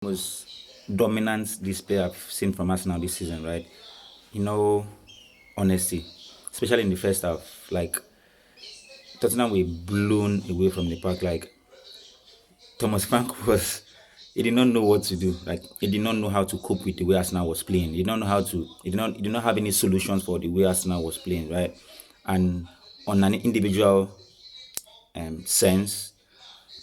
Most dominant display I've seen from Arsenal this season, right? You know, honesty, especially in the first half. Like Tottenham were blown away from the park. Like Thomas Frank was, he did not know what to do. Like he did not know how to cope with the way Arsenal was playing. He did not know how to. He did not have any solutions for the way Arsenal was playing, right? And on an individual sense,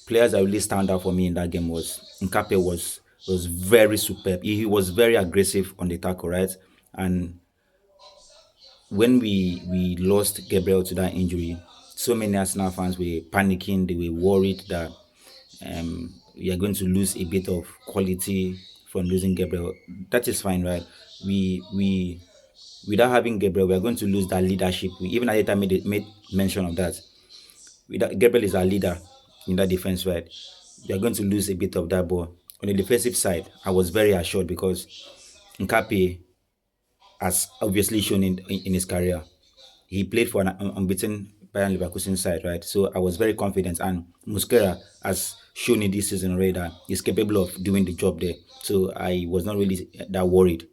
players that really stand out for me in that game was Nkape was very superb. He was very aggressive on the tackle, right? And when we lost Gabriel to that injury, so many Arsenal fans were panicking. They were worried that we are going to lose a bit of quality from losing Gabriel. That is fine, right? We without having Gabriel, we are going to lose that leadership. We even Ayeta made mention of that. Without Gabriel is our leader in that defense, right? We are going to lose a bit of that ball. On the defensive side, I was very assured because Nkape has obviously shown in his career. He played for an unbeaten Bayern Leverkusen side, right? So I was very confident, and Muskera has shown in this season already that he's capable of doing the job there. So I was not really that worried.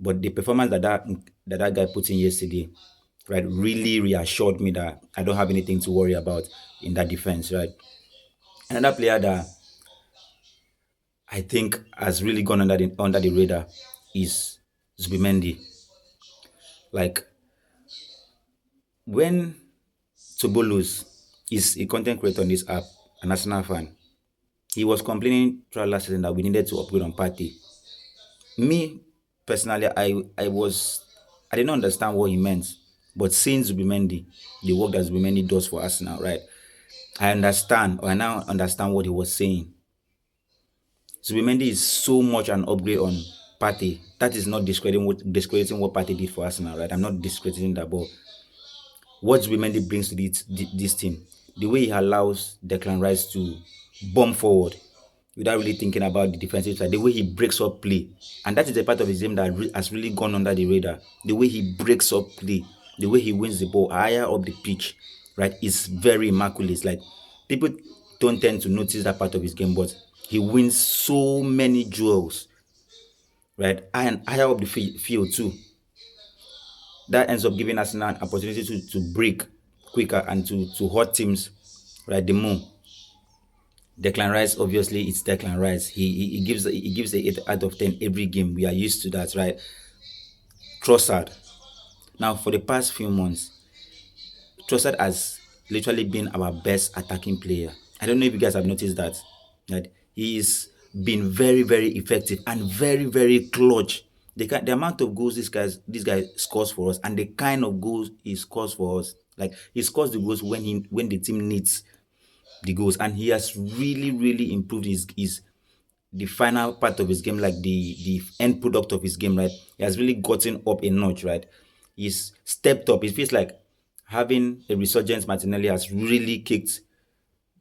But the performance that guy put in yesterday, right, really reassured me that I don't have anything to worry about in that defense, right? Another player that I think has really gone under the radar is Zubimendi. Like when Tobolos is a content creator on this app, an Arsenal fan, he was complaining throughout last season that we needed to upgrade on party. Me personally, I didn't understand what he meant, but seeing Zubimendi, the work that Zubimendi does for Arsenal, right? I now understand what he was saying. Zubimendi is so much an upgrade on Partey. That is not discrediting what Partey did for Arsenal, right? I'm not discrediting that, but what Zubimendi brings to this team, the way he allows Declan Rice to bomb forward without really thinking about the defensive side, the way he breaks up play, and that is a part of his game that has really gone under the radar. The way he breaks up play, the way he wins the ball higher up the pitch, right, is very immaculate. Like people don't tend to notice that part of his game, but he wins so many duels, right, and higher up the field too. That ends up giving Arsenal an opportunity to break quicker and to hurt teams, right, the more. Declan Rice, obviously, it's Declan Rice. He gives a 8 out of 10 every game. We are used to that, right? Trossard. Now, for the past few months, Trossard has literally been our best attacking player. I don't know if you guys have noticed that. That he's been very, very effective and very, very clutch. The amount of goals this guy scores for us, and the kind of goals he scores for us. Like he scores the goals when the team needs the goals, and he has really, really improved his the final part of his game, like the end product of his game, right? He has really gotten up a notch, right? He's stepped up. It feels like having a resurgence Martinelli has really kicked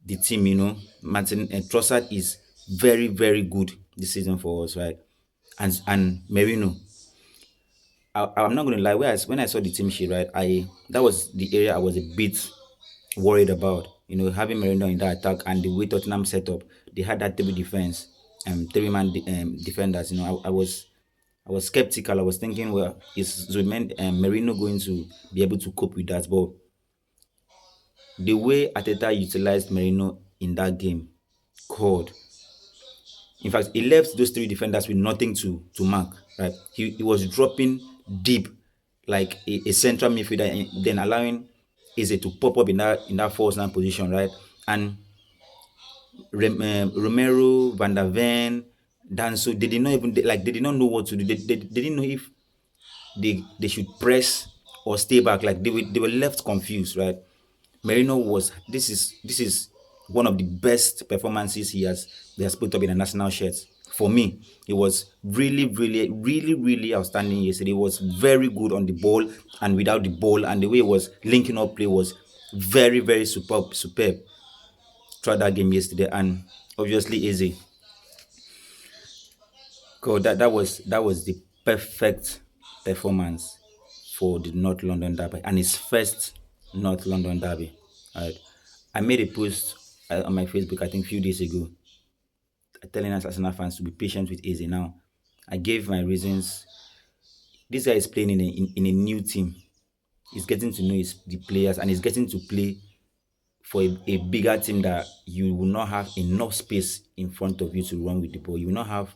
the team. Martin and Trossard is very, very good this season for us, right? And Merino, I'm not going to lie. When I saw the team sheet, right, I that was the area I was a bit worried about. Having Merino in that attack and the way Tottenham set up, they had that table defense, three-man defenders. I was skeptical. I was thinking, well, is Merino going to be able to cope with that? But the way Ateta utilized Merino in that game, God. In fact, he left those three defenders with nothing to mark. Right? He was dropping deep like a central midfielder, and then allowing Eze to pop up in that false nine position, right? And Romero, Van der Ven, Danso, they did not know what to do. They didn't know if they should press or stay back. Like they were left confused, right? Merino was this is one of the best performances he has put up in a national shirt. For me, it was really, really, really, really outstanding yesterday. It was very good on the ball and without the ball, and the way it was linking up play was very, very superb throughout that game yesterday. And obviously, easy. God, that was the perfect performance for the North London derby and his first North London derby. Right. I made a post on my Facebook, I think, a few days ago. telling us Arsenal fans to be patient with Eze. Now, I gave my reasons. This guy is playing in a new team. He's getting to know the players, and he's getting to play for a bigger team that you will not have enough space in front of you to run with the ball. You will not have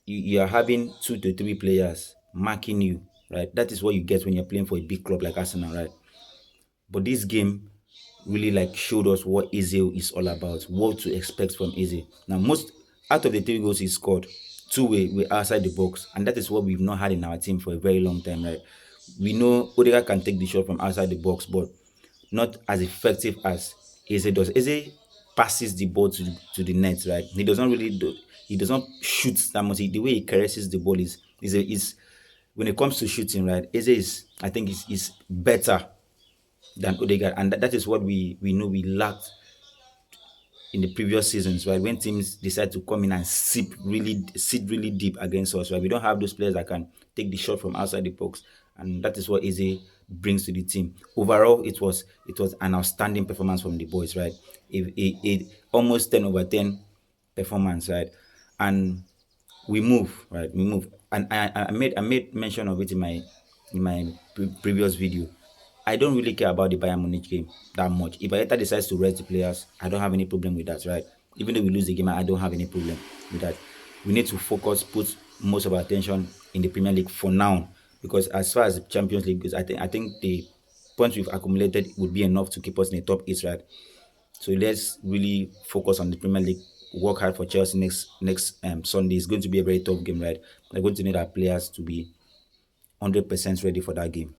you are having 2 to 3 players marking you, right? That is what you get when you're playing for a big club like Arsenal, right? But this game really like showed us what Eze is all about, what to expect from Eze. Now, most out of the 3 goals he scored, 2 were outside the box, and that is what we've not had in our team for a very long time, right? We know Odegaard can take the shot from outside the box, but not as effective as Eze does. Eze passes the ball to the net, right? He does not really do. He does not shoot that much. The way he caresses the ball is when it comes to shooting, right? Eze is, I think, is better than Odegaard, and that is what we know we lacked in the previous seasons, right? When teams decide to come in and sit really deep against us, right? We don't have those players that can take the shot from outside the box, and that is what Eze brings to the team. Overall, it was an outstanding performance from the boys, right? It almost 10/10 performance, right? And we move, right? We move, and I made mention of it in my previous video. I don't really care about the Bayern Munich game that much. If Ayeta decides to rest the players, I don't have any problem with that, right? Even though we lose the game, I don't have any problem with that. We need to focus, put most of our attention in the Premier League for now, because as far as the Champions League goes, I think the points we've accumulated would be enough to keep us in the top 8, right? So let's really focus on the Premier League. Work hard for Chelsea next Sunday. It's going to be a very tough game, right? We're going to need our players to be 100% ready for that game.